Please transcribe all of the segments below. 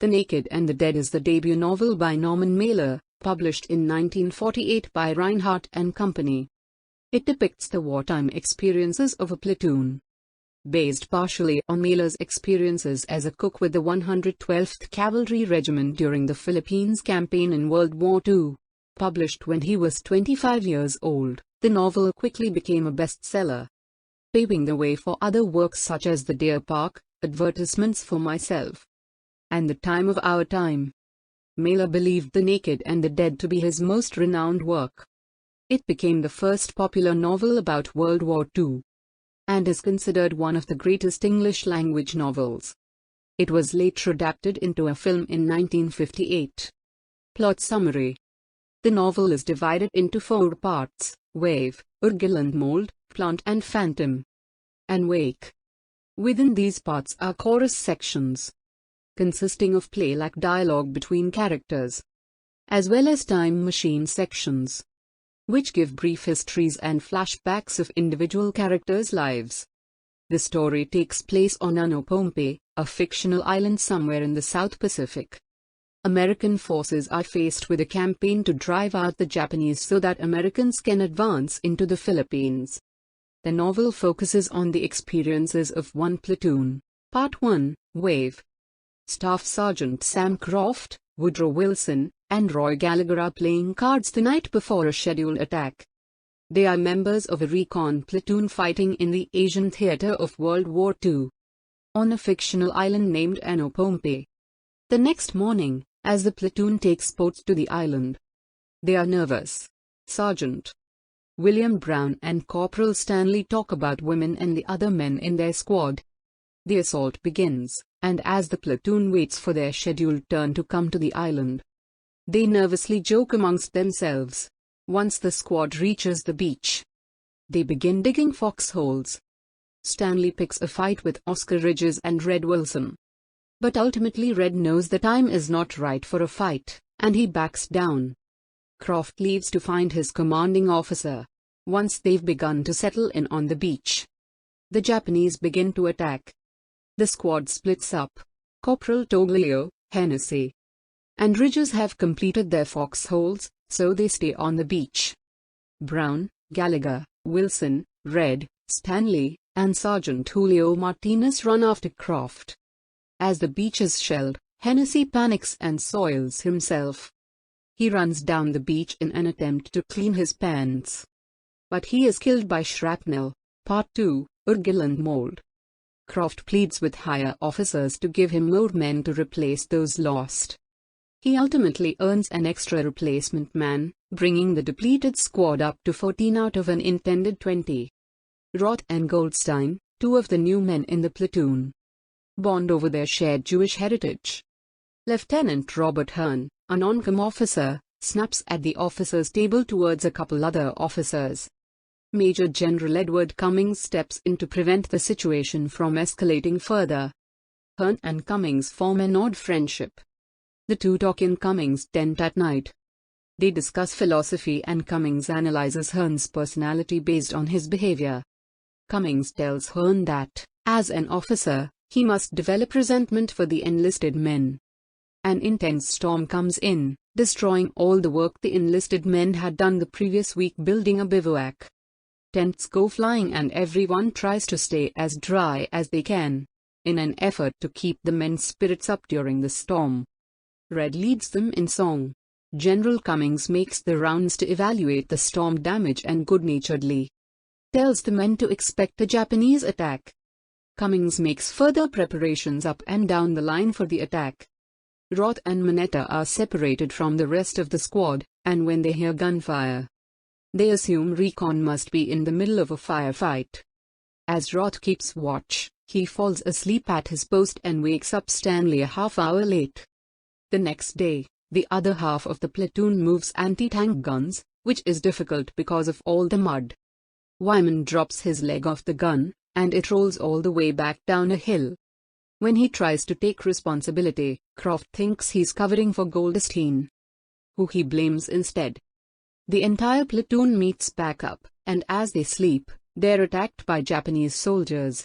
The Naked and the Dead is the debut novel by Norman Mailer, published in 1948 by Rinehart Company. It depicts the wartime experiences of a platoon. Based partially on Mailer's experiences as a cook with the 112th Cavalry Regiment during the Philippines campaign in World War II. Published when he was 25 years old, the novel quickly became a bestseller, paving the way for other works such as The Deer Park, Advertisements for Myself, and The Time of Our Time. Mailer believed The Naked and the Dead to be his most renowned work. It became the first popular novel about World War II, and is considered one of the greatest English-language novels. It was later adapted into a film in 1958. Plot summary. The novel is divided into 4 parts: Wave, Urgil and Mold, Plant and Phantom, and Wake. Within these parts are chorus sections, consisting of play-like dialogue between characters, as well as time machine sections, which give brief histories and flashbacks of individual characters' lives. The story takes place on Anopopei, a fictional island somewhere in the South Pacific. American forces are faced with a campaign to drive out the Japanese so that Americans can advance into the Philippines. The novel focuses on the experiences of one platoon. Part 1, Wave. Staff Sergeant Sam Croft, Woodrow Wilson, and Roy Gallagher are playing cards the night before a scheduled attack. They are members of a recon platoon fighting in the Asian theater of World War II, on a fictional island named Anopopei. The next morning, as the platoon takes boats to the island, they are nervous. Sergeant William Brown and Corporal Stanley talk about women and the other men in their squad. The assault begins, and as the platoon waits for their scheduled turn to come to the island, they nervously joke amongst themselves. Once the squad reaches the beach, they begin digging foxholes. Stanley picks a fight with Oscar Ridges and Red Wilson, but ultimately Red knows the time is not right for a fight, and he backs down. Croft leaves to find his commanding officer. Once they've begun to settle in on the beach, the Japanese begin to attack. The squad splits up. Corporal Toglio, Hennessy, and Ridges have completed their foxholes, so they stay on the beach. Brown, Gallagher, Wilson, Red, Stanley, and Sergeant Julio Martinez run after Croft. As the beach is shelled, Hennessy panics and soils himself. He runs down the beach in an attempt to clean his pants, but he is killed by shrapnel. Part 2, Urgil and Mold. Croft pleads with higher officers to give him more men to replace those lost. He ultimately earns an extra replacement man, bringing the depleted squad up to 14 out of an intended 20. Roth and Goldstein, 2 of the new men in the platoon, bond over their shared Jewish heritage. Lieutenant Robert Hearn, a non-com officer, snaps at the officers' table towards a couple other officers. Major General Edward Cummings steps in to prevent the situation from escalating further. Hearn and Cummings form an odd friendship. The two talk in Cummings' tent at night. They discuss philosophy and Cummings analyzes Hearn's personality based on his behavior. Cummings tells Hearn that, as an officer, he must develop resentment for the enlisted men. An intense storm comes in, destroying all the work the enlisted men had done the previous week building a bivouac. Tents go flying and everyone tries to stay as dry as they can, in an effort to keep the men's spirits up during the storm. Red leads them in song. General Cummings makes the rounds to evaluate the storm damage and good-naturedly tells the men to expect a Japanese attack. Cummings makes further preparations up and down the line for the attack. Roth and Mineta are separated from the rest of the squad, and when they hear gunfire, they assume recon must be in the middle of a firefight. As Roth keeps watch, he falls asleep at his post and wakes up Stanley a half-hour late. The next day, the other half of the platoon moves anti-tank guns, which is difficult because of all the mud. Wyman drops his leg off the gun, and it rolls all the way back down a hill. When he tries to take responsibility, Croft thinks he's covering for Goldstein, who he blames instead. The entire platoon meets back up, and as they sleep, they're attacked by Japanese soldiers.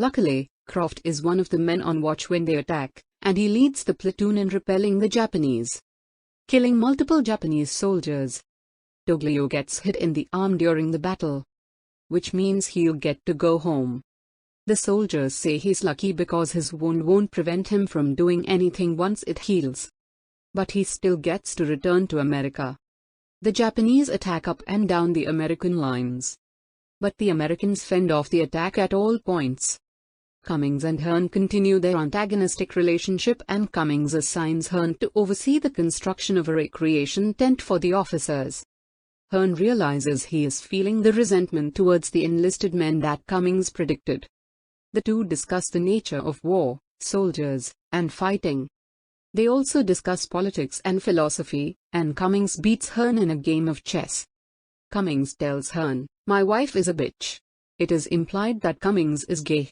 Luckily, Croft is one of the men on watch when they attack, and he leads the platoon in repelling the Japanese, killing multiple Japanese soldiers. Toglio gets hit in the arm during the battle, which means he'll get to go home. The soldiers say he's lucky because his wound won't prevent him from doing anything once it heals. But he still gets to return to America. The Japanese attack up and down the American lines, but the Americans fend off the attack at all points. Cummings and Hearn continue their antagonistic relationship, and Cummings assigns Hearn to oversee the construction of a recreation tent for the officers. Hearn realizes he is feeling the resentment towards the enlisted men that Cummings predicted. The two discuss the nature of war, soldiers, and fighting. They also discuss politics and philosophy, and Cummings beats Hearn in a game of chess. Cummings tells Hearn, "My wife is a bitch." It is implied that Cummings is gay.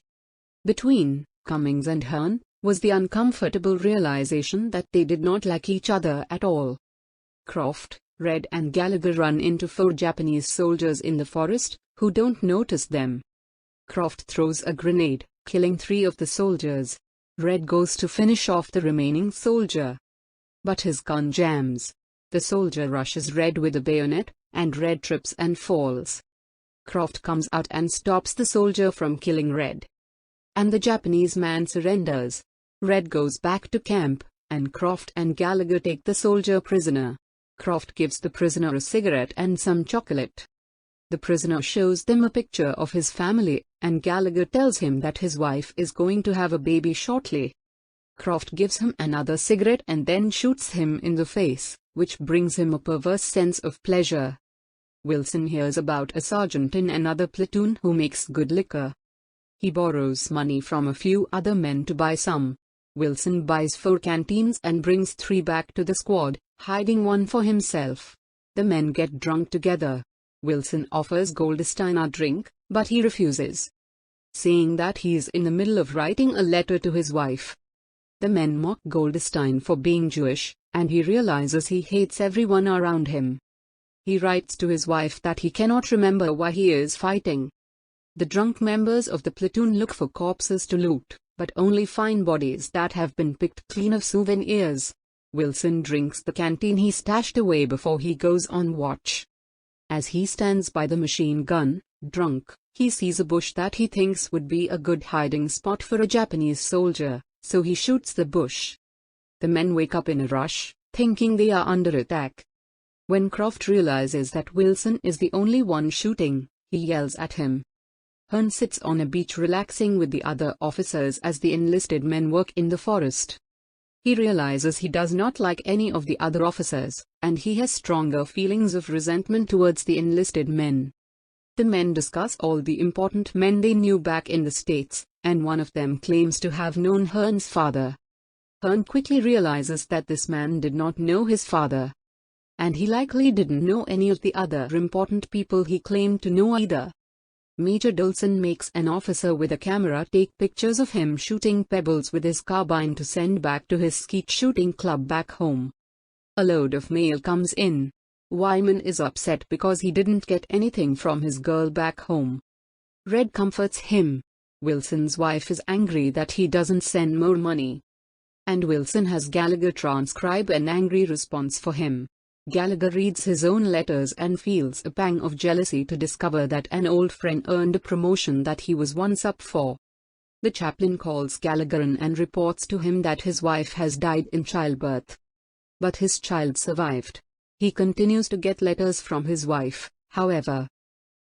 Between Cummings and Hearn was the uncomfortable realization that they did not like each other at all. Croft, Red and Gallagher run into 4 Japanese soldiers in the forest, who don't notice them. Croft throws a grenade, killing 3 of the soldiers. Red goes to finish off the remaining soldier, but his gun jams. The soldier rushes Red with a bayonet, and Red trips and falls. Croft comes out and stops the soldier from killing Red, and the Japanese man surrenders. Red goes back to camp, and Croft and Gallagher take the soldier prisoner. Croft gives the prisoner a cigarette and some chocolate. The prisoner shows them a picture of his family, and Gallagher tells him that his wife is going to have a baby shortly. Croft gives him another cigarette and then shoots him in the face, which brings him a perverse sense of pleasure. Wilson hears about a sergeant in another platoon who makes good liquor. He borrows money from a few other men to buy some. Wilson buys 4 canteens and brings 3 back to the squad, hiding one for himself. The men get drunk together. Wilson offers Goldstein a drink, but he refuses, saying that he is in the middle of writing a letter to his wife. The men mock Goldstein for being Jewish, and he realizes he hates everyone around him. He writes to his wife that he cannot remember why he is fighting. The drunk members of the platoon look for corpses to loot, but only find bodies that have been picked clean of souvenirs. Wilson drinks the canteen he stashed away before he goes on watch. As he stands by the machine gun, drunk, he sees a bush that he thinks would be a good hiding spot for a Japanese soldier, so he shoots the bush. The men wake up in a rush, thinking they are under attack. When Croft realizes that Wilson is the only one shooting, he yells at him. Hearn sits on a beach relaxing with the other officers as the enlisted men work in the forest. He realizes he does not like any of the other officers, and he has stronger feelings of resentment towards the enlisted men. The men discuss all the important men they knew back in the States, and one of them claims to have known Hearn's father. Hearn quickly realizes that this man did not know his father, and he likely didn't know any of the other important people he claimed to know either. Major Dolson makes an officer with a camera take pictures of him shooting pebbles with his carbine to send back to his skeet shooting club back home. A load of mail comes in. Wyman is upset because he didn't get anything from his girl back home. Red comforts him. Wilson's wife is angry that he doesn't send more money, and Wilson has Gallagher transcribe an angry response for him. Gallagher reads his own letters and feels a pang of jealousy to discover that an old friend earned a promotion that he was once up for. The chaplain calls Gallagher in and reports to him that his wife has died in childbirth, but his child survived. He continues to get letters from his wife, however.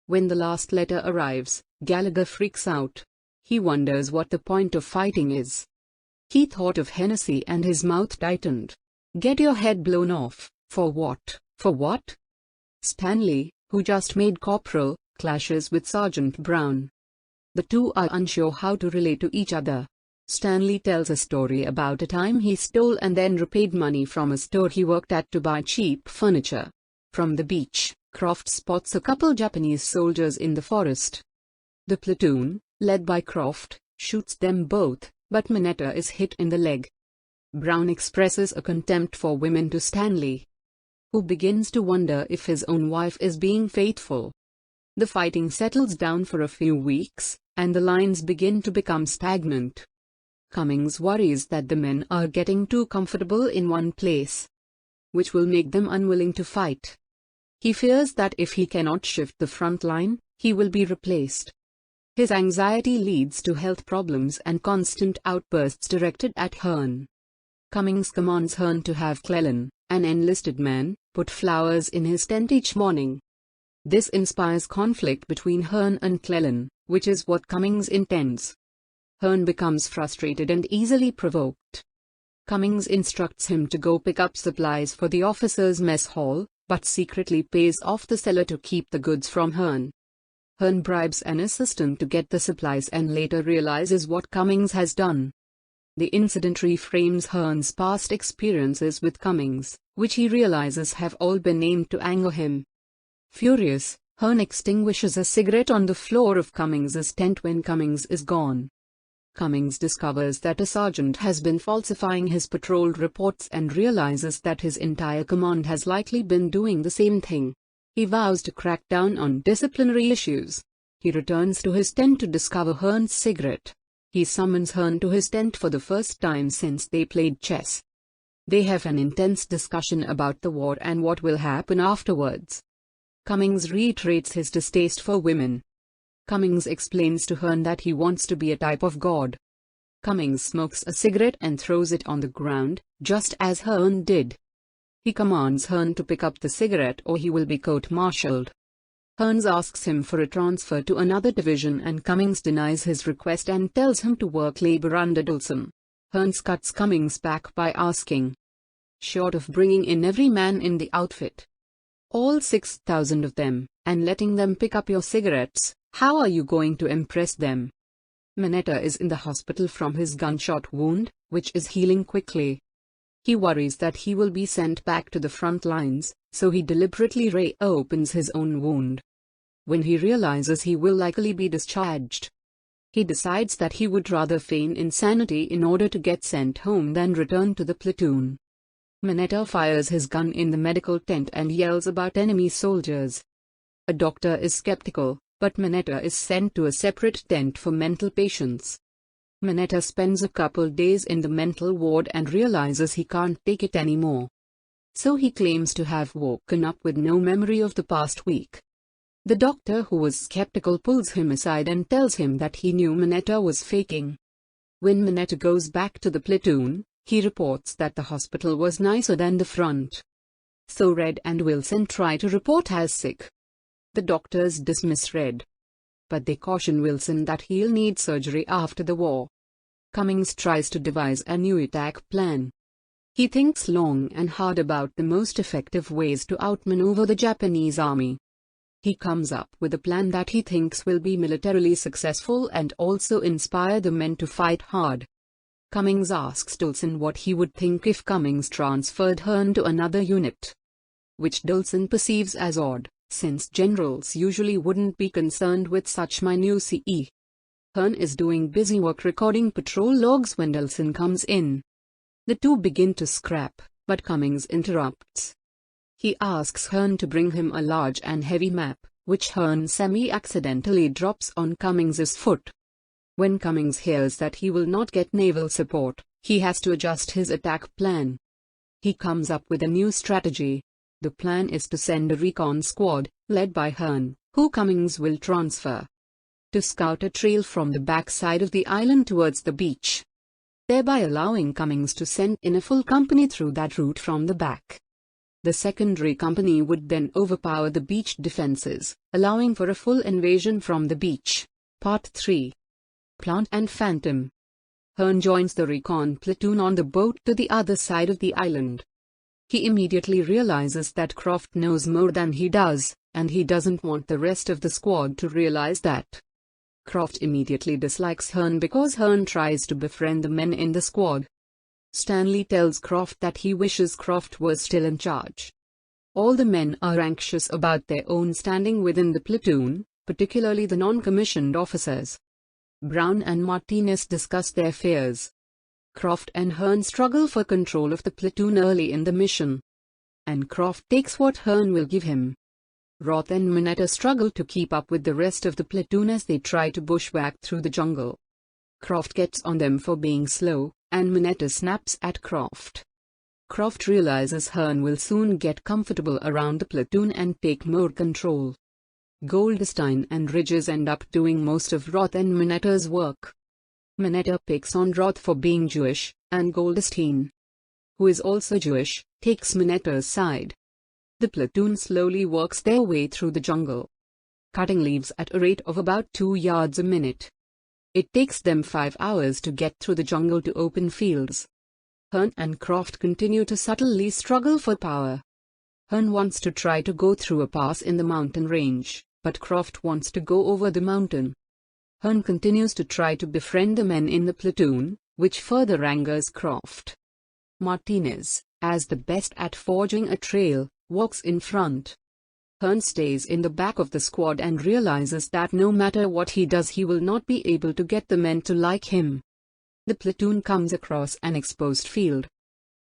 When the last letter arrives, Gallagher freaks out. He wonders what the point of fighting is. He thought of Hennessy and his mouth tightened. Get your head blown off. For what? For what? Stanley, who just made corporal, clashes with Sergeant Brown. The two are unsure how to relate to each other. Stanley tells a story about a time he stole and then repaid money from a store he worked at to buy cheap furniture. From the beach, Croft spots a couple Japanese soldiers in the forest. The platoon, led by Croft, shoots them both, but Mineta is hit in the leg. Brown expresses a contempt for women to Stanley, who begins to wonder if his own wife is being faithful. The fighting settles down for a few weeks, and the lines begin to become stagnant. Cummings worries that the men are getting too comfortable in one place, which will make them unwilling to fight. He fears that if he cannot shift the front line, he will be replaced. His anxiety leads to health problems and constant outbursts directed at Hearn. Cummings commands Hearn to have Cleland, an enlisted man, put flowers in his tent each morning. This inspires conflict between Hearn and Cleland, which is what Cummings intends. Hearn becomes frustrated and easily provoked. Cummings instructs him to go pick up supplies for the officers' mess hall, but secretly pays off the seller to keep the goods from Hearn. Hearn bribes an assistant to get the supplies and later realizes what Cummings has done. The incident reframes Hearn's past experiences with Cummings, which he realizes have all been aimed to anger him. Furious, Hearn extinguishes a cigarette on the floor of Cummings's tent when Cummings is gone. Cummings discovers that a sergeant has been falsifying his patrol reports and realizes that his entire command has likely been doing the same thing. He vows to crack down on disciplinary issues. He returns to his tent to discover Hearn's cigarette. He summons Hearn to his tent for the first time since they played chess. They have an intense discussion about the war and what will happen afterwards. Cummings reiterates his distaste for women. Cummings explains to Hearn that he wants to be a type of god. Cummings smokes a cigarette and throws it on the ground, just as Hearn did. He commands Hearn to pick up the cigarette or he will be court-martialed. Hearn asks him for a transfer to another division and Cummings denies his request and tells him to work labor under Dulcin. Hearn cuts Cummings back by asking, "Short of bringing in every man in the outfit, all 6,000 of them, and letting them pick up your cigarettes, how are you going to impress them?" Mineta is in the hospital from his gunshot wound, which is healing quickly. He worries that he will be sent back to the front lines, so he deliberately reopens his own wound. When he realizes he will likely be discharged, he decides that he would rather feign insanity in order to get sent home than return to the platoon. Mineta fires his gun in the medical tent and yells about enemy soldiers. A doctor is skeptical, but Mineta is sent to a separate tent for mental patients. Mineta spends a couple days in the mental ward and realizes he can't take it anymore. So he claims to have woken up with no memory of the past week. The doctor, who was skeptical, pulls him aside and tells him that he knew Mineta was faking. When Mineta goes back to the platoon, he reports that the hospital was nicer than the front. So Red and Wilson try to report as sick. The doctors dismiss Red, but they caution Wilson that he'll need surgery after the war. Cummings tries to devise a new attack plan. He thinks long and hard about the most effective ways to outmaneuver the Japanese army. He comes up with a plan that he thinks will be militarily successful and also inspire the men to fight hard. Cummings asks Dulcin what he would think if Cummings transferred Hearn to another unit, which Dulcin perceives as odd, since generals usually wouldn't be concerned with such minutiae. Hearn is doing busy work recording patrol logs when Dulcin comes in. The two begin to scrap, but Cummings interrupts. He asks Hearn to bring him a large and heavy map, which Hearn semi-accidentally drops on Cummings's foot. When Cummings hears that he will not get naval support, he has to adjust his attack plan. He comes up with a new strategy. The plan is to send a recon squad, led by Hearn, who Cummings will transfer, to scout a trail from the backside of the island towards the beach, thereby allowing Cummings to send in a full company through that route from the back. The secondary company would then overpower the beach defenses, allowing for a full invasion from the beach. Part 3. Plant and Phantom. Hearn joins the recon platoon on the boat to the other side of the island. He immediately realizes that Croft knows more than he does, and he doesn't want the rest of the squad to realize that. Croft immediately dislikes Hearn because Hearn tries to befriend the men in the squad. Stanley tells Croft that he wishes Croft was still in charge. All the men are anxious about their own standing within the platoon, particularly the non-commissioned officers. Brown and Martinez discuss their fears. Croft and Hearn struggle for control of the platoon early in the mission, and Croft takes what Hearn will give him. Roth and Mineta struggle to keep up with the rest of the platoon as they try to bushwhack through the jungle. Croft gets on them for being slow, and Mineta snaps at Croft. Croft realizes Hearn will soon get comfortable around the platoon and take more control. Goldstein and Ridges end up doing most of Roth and Mineta's work. Mineta picks on Roth for being Jewish, and Goldstein, who is also Jewish, takes Mineta's side. The platoon slowly works their way through the jungle, cutting leaves at a rate of about 2 yards a minute. It takes them 5 hours to get through the jungle to open fields. Hearn and Croft continue to subtly struggle for power. Hearn wants to try to go through a pass in the mountain range, but Croft wants to go over the mountain. Hearn continues to try to befriend the men in the platoon, which further angers Croft. Martinez, as the best at forging a trail, walks in front. Hearn stays in the back of the squad and realizes that no matter what he does he will not be able to get the men to like him. The platoon comes across an exposed field.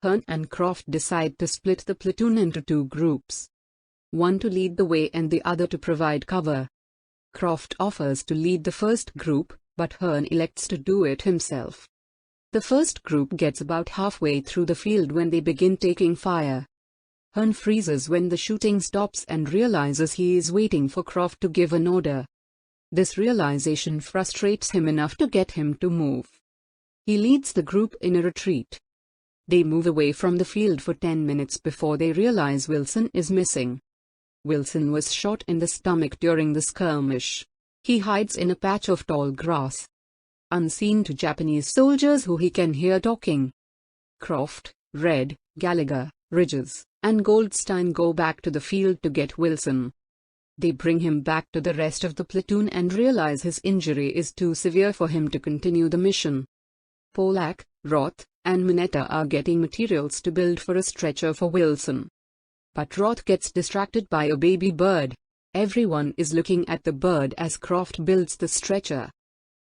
Hearn and Croft decide to split the platoon into 2 groups. One to lead the way and the other to provide cover. Croft offers to lead the first group, but Hearn elects to do it himself. The first group gets about halfway through the field when they begin taking fire. Hearn freezes when the shooting stops and realizes he is waiting for Croft to give an order. This realization frustrates him enough to get him to move. He leads the group in a retreat. They move away from the field for 10 minutes before they realize Wilson is missing. Wilson was shot in the stomach during the skirmish. He hides in a patch of tall grass, unseen to Japanese soldiers who he can hear talking. Croft, Red, Gallagher, Ridges, and Goldstein go back to the field to get Wilson. They bring him back to the rest of the platoon and realize his injury is too severe for him to continue the mission. Polak, Roth, and Mineta are getting materials to build for a stretcher for Wilson. But Roth gets distracted by a baby bird. Everyone is looking at the bird as Croft builds the stretcher.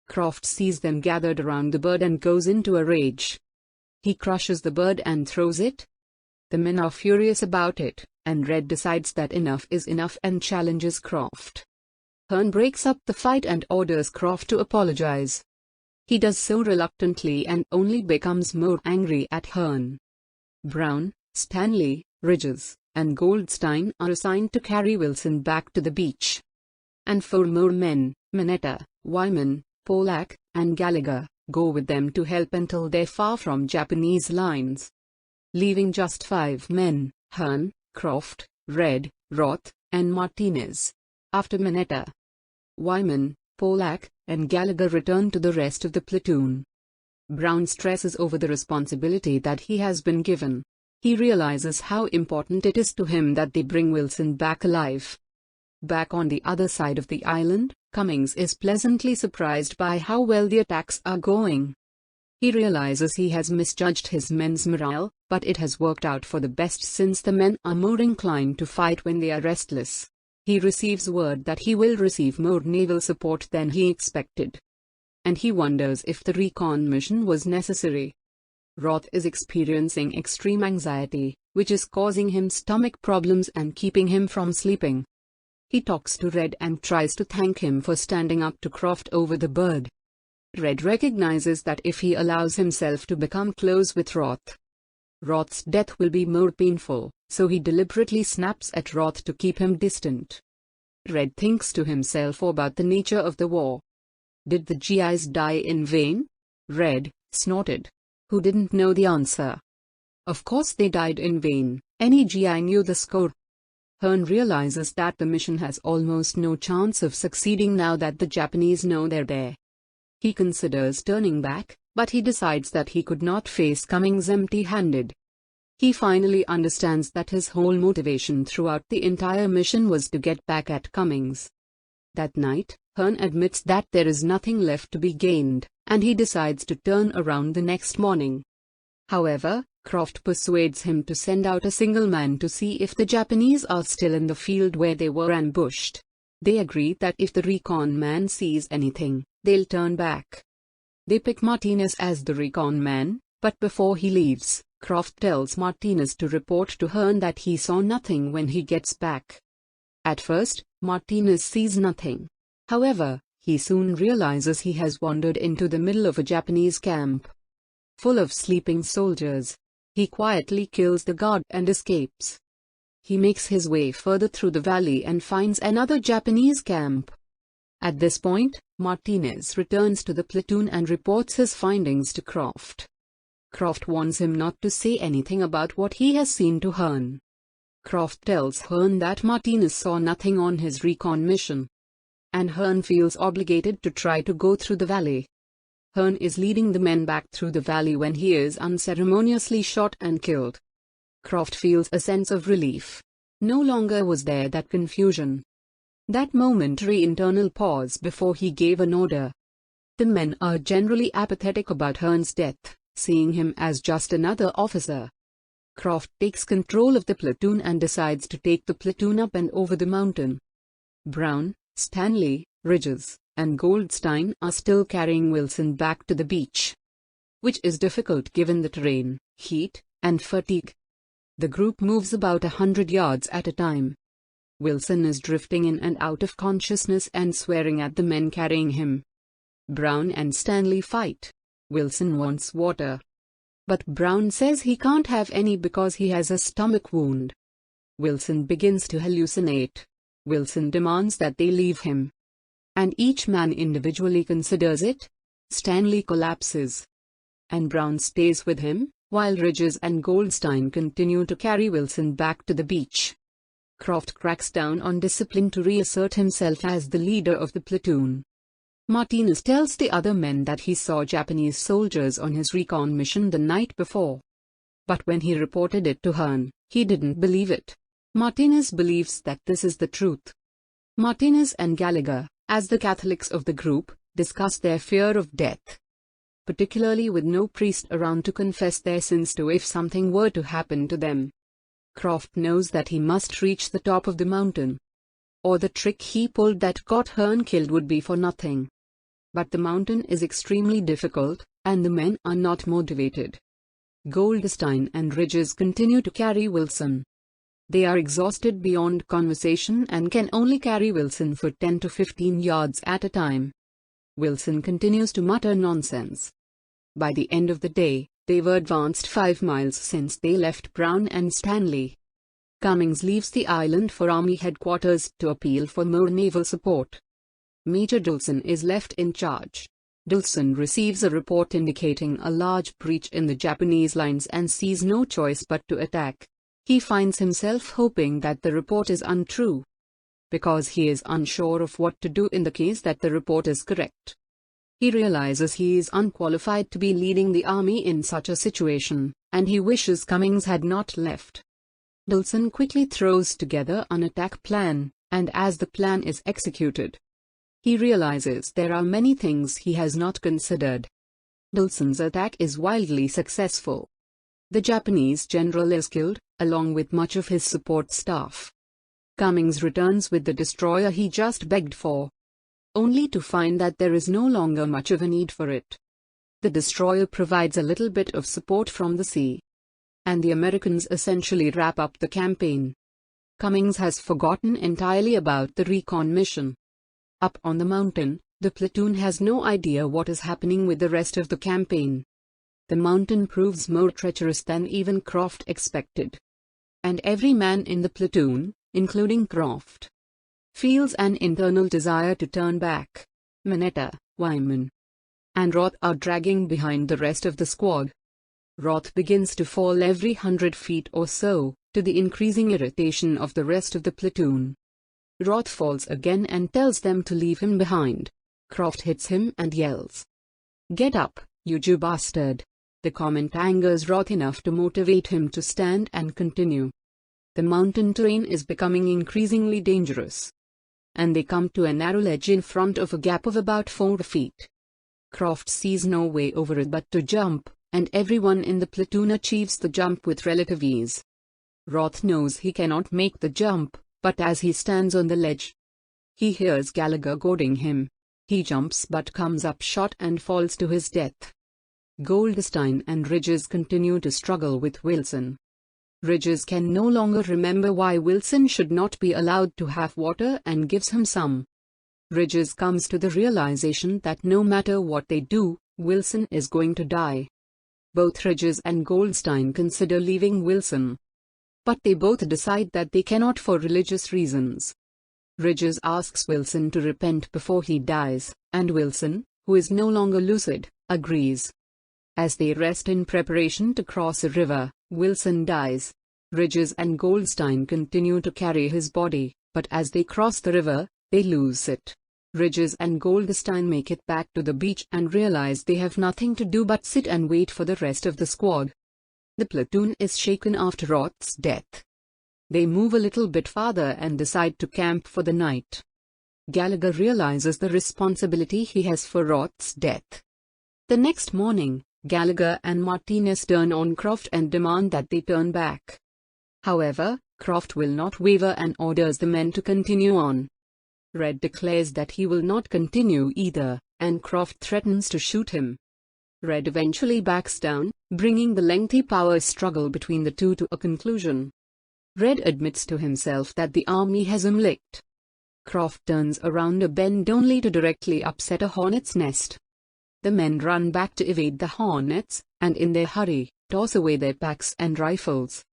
Croft sees them gathered around the bird and goes into a rage. He crushes the bird and throws it. The men are furious about it, and Red decides that enough is enough and challenges Croft. Hearn breaks up the fight and orders Croft to apologize. He does so reluctantly and only becomes more angry at Hearn. Brown, Stanley, Ridges, and Goldstein are assigned to carry Wilson back to the beach. And 4 more men, Mineta, Wyman, Polak, and Gallagher, go with them to help until they're far from Japanese lines. Leaving just 5 men, Hearn, Croft, Red, Roth, and Martinez. After Mineta, Wyman, Polak, and Gallagher return to the rest of the platoon. Brown stresses over the responsibility that he has been given. He realizes how important it is to him that they bring Wilson back alive. Back on the other side of the island, Cummings is pleasantly surprised by how well the attacks are going. He realizes he has misjudged his men's morale, but it has worked out for the best since the men are more inclined to fight when they are restless. He receives word that he will receive more naval support than he expected. And he wonders if the recon mission was necessary. Roth is experiencing extreme anxiety, which is causing him stomach problems and keeping him from sleeping. He talks to Red and tries to thank him for standing up to Croft over the bird. Red recognizes that if he allows himself to become close with Roth, Roth's death will be more painful, so he deliberately snaps at Roth to keep him distant. Red thinks to himself about the nature of the war. Did the GIs die in vain? Red snorted. Who didn't know the answer? Of course they died in vain. Any GI knew the score. Hearn realizes that the mission has almost no chance of succeeding now that the Japanese know they're there. He considers turning back, but he decides that he could not face Cummings empty-handed. He finally understands that his whole motivation throughout the entire mission was to get back at Cummings. That night, Hearn admits that there is nothing left to be gained, and he decides to turn around the next morning. However, Croft persuades him to send out a single man to see if the Japanese are still in the field where they were ambushed. They agree that if the recon man sees anything, they'll turn back. They pick Martinez as the recon man, but before he leaves, Croft tells Martinez to report to Hearn that he saw nothing when he gets back. At first, Martinez sees nothing. However, He soon realizes he has wandered into the middle of a Japanese camp full of sleeping soldiers. He quietly kills the guard and escapes. He makes his way further through the valley and finds another Japanese camp. At this point, Martinez returns to the platoon and reports his findings to Croft. Croft warns him not to say anything about what he has seen to Hearn. Croft tells Hearn that Martinez saw nothing on his recon mission, and Hearn feels obligated to try to go through the valley. Hearn is leading the men back through the valley when he is unceremoniously shot and killed. Croft feels a sense of relief. No longer was there that confusion, that momentary internal pause before he gave an order. The men are generally apathetic about Hearn's death, seeing him as just another officer. Croft takes control of the platoon and decides to take the platoon up and over the mountain. Brown, Stanley, Ridges, and Goldstein are still carrying Wilson back to the beach, which is difficult given the terrain, heat, and fatigue. The group moves about 100 yards at a time. Wilson is drifting in and out of consciousness and swearing at the men carrying him. Brown and Stanley fight. Wilson wants water, but Brown says he can't have any because he has a stomach wound. Wilson begins to hallucinate. Wilson demands that they leave him, and each man individually considers it. Stanley collapses, and Brown stays with him, while Ridges and Goldstein continue to carry Wilson back to the beach. Croft cracks down on discipline to reassert himself as the leader of the platoon. Martinez tells the other men that he saw Japanese soldiers on his recon mission the night before. But when he reported it to Hearn, he didn't believe it. Martinez believes that this is the truth. Martinez and Gallagher, as the Catholics of the group, discuss their fear of death, particularly with no priest around to confess their sins to if something were to happen to them. Croft knows that he must reach the top of the mountain, or the trick he pulled that got Hearn killed would be for nothing. But the mountain is extremely difficult, and the men are not motivated. Goldstein and Ridges continue to carry Wilson. They are exhausted beyond conversation and can only carry Wilson for 10 to 15 yards at a time. Wilson continues to mutter nonsense. By the end of the day, they've advanced 5 miles since they left Brown and Stanley. Cummings leaves the island for Army headquarters to appeal for more naval support. Major Dulson is left in charge. Dulson receives a report indicating a large breach in the Japanese lines and sees no choice but to attack. He finds himself hoping that the report is untrue, because he is unsure of what to do in the case that the report is correct. He realizes he is unqualified to be leading the army in such a situation, and he wishes Cummings had not left. Dulson quickly throws together an attack plan, and as the plan is executed, he realizes there are many things he has not considered. Dulson's attack is wildly successful. The Japanese general is killed, along with much of his support staff. Cummings returns with the destroyer he just begged for, only to find that there is no longer much of a need for it. The destroyer provides a little bit of support from the sea, and the Americans essentially wrap up the campaign. Cummings has forgotten entirely about the recon mission. Up on the mountain, the platoon has no idea what is happening with the rest of the campaign. The mountain proves more treacherous than even Croft expected, and every man in the platoon, including Croft, feels an internal desire to turn back. Mineta, Wyman, and Roth are dragging behind the rest of the squad. Roth begins to fall every 100 feet or so, to the increasing irritation of the rest of the platoon. Roth falls again and tells them to leave him behind. Croft hits him and yells, "Get up, you Jew bastard!" The comment angers Roth enough to motivate him to stand and continue. The mountain terrain is becoming increasingly dangerous, and they come to a narrow ledge in front of a gap of about 4 feet. Croft sees no way over it but to jump, and everyone in the platoon achieves the jump with relative ease. Roth knows he cannot make the jump, but as he stands on the ledge, he hears Gallagher goading him. He jumps but comes up short and falls to his death. Goldstein and Ridges continue to struggle with Wilson. Ridges can no longer remember why Wilson should not be allowed to have water and gives him some. Ridges comes to the realization that no matter what they do, Wilson is going to die. Both Ridges and Goldstein consider leaving Wilson, but they both decide that they cannot for religious reasons. Ridges asks Wilson to repent before he dies, and Wilson, who is no longer lucid, agrees. As they rest in preparation to cross a river, Wilson dies. Ridges and Goldstein continue to carry his body, but as they cross the river, they lose it. Ridges and Goldstein make it back to the beach and realize they have nothing to do but sit and wait for the rest of the squad. The platoon is shaken after Roth's death. They move a little bit farther and decide to camp for the night. Gallagher realizes the responsibility he has for Roth's death. The next morning, Gallagher and Martinez turn on Croft and demand that they turn back. However, Croft will not waver and orders the men to continue on. Red declares that he will not continue either, and Croft threatens to shoot him. Red eventually backs down, bringing the lengthy power struggle between the two to a conclusion. Red admits to himself that the army has him licked. Croft turns around a bend only to directly upset a hornet's nest. The men run back to evade the hornets, and in their hurry, toss away their packs and rifles.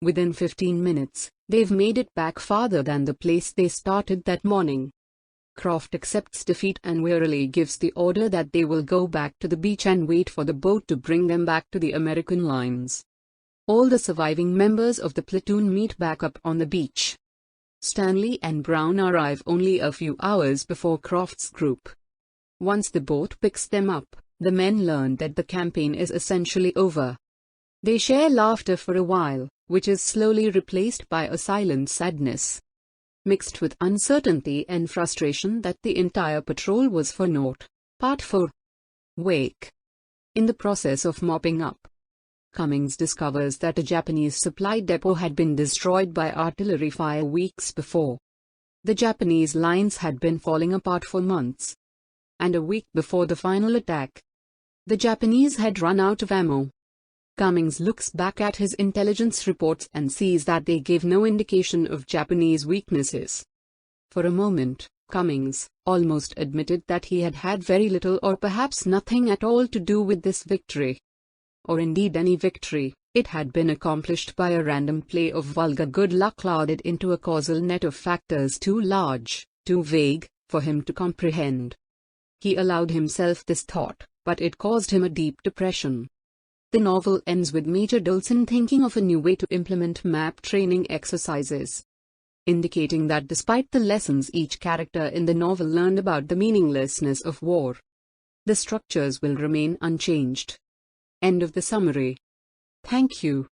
Within 15 minutes, they've made it back farther than the place they started that morning. Croft accepts defeat and wearily gives the order that they will go back to the beach and wait for the boat to bring them back to the American lines. All the surviving members of the platoon meet back up on the beach. Stanley and Brown arrive only a few hours before Croft's group. Once the boat picks them up, the men learn that the campaign is essentially over. They share laughter for a while, which is slowly replaced by a silent sadness, mixed with uncertainty and frustration that the entire patrol was for naught. Part 4. Wake. In the process of mopping up, Cummings discovers that a Japanese supply depot had been destroyed by artillery fire weeks before. The Japanese lines had been falling apart for months. And a week before the final attack, the Japanese had run out of ammo. Cummings looks back at his intelligence reports and sees that they gave no indication of Japanese weaknesses. For a moment, Cummings almost admitted that he had had very little or perhaps nothing at all to do with this victory. Or indeed any victory. It had been accomplished by a random play of vulgar good luck clouded into a causal net of factors too large, too vague, for him to comprehend. He allowed himself this thought, but it caused him a deep depression. The novel ends with Major Dolson thinking of a new way to implement map training exercises, indicating that despite the lessons each character in the novel learned about the meaninglessness of war, the structures will remain unchanged. End of the summary. Thank you.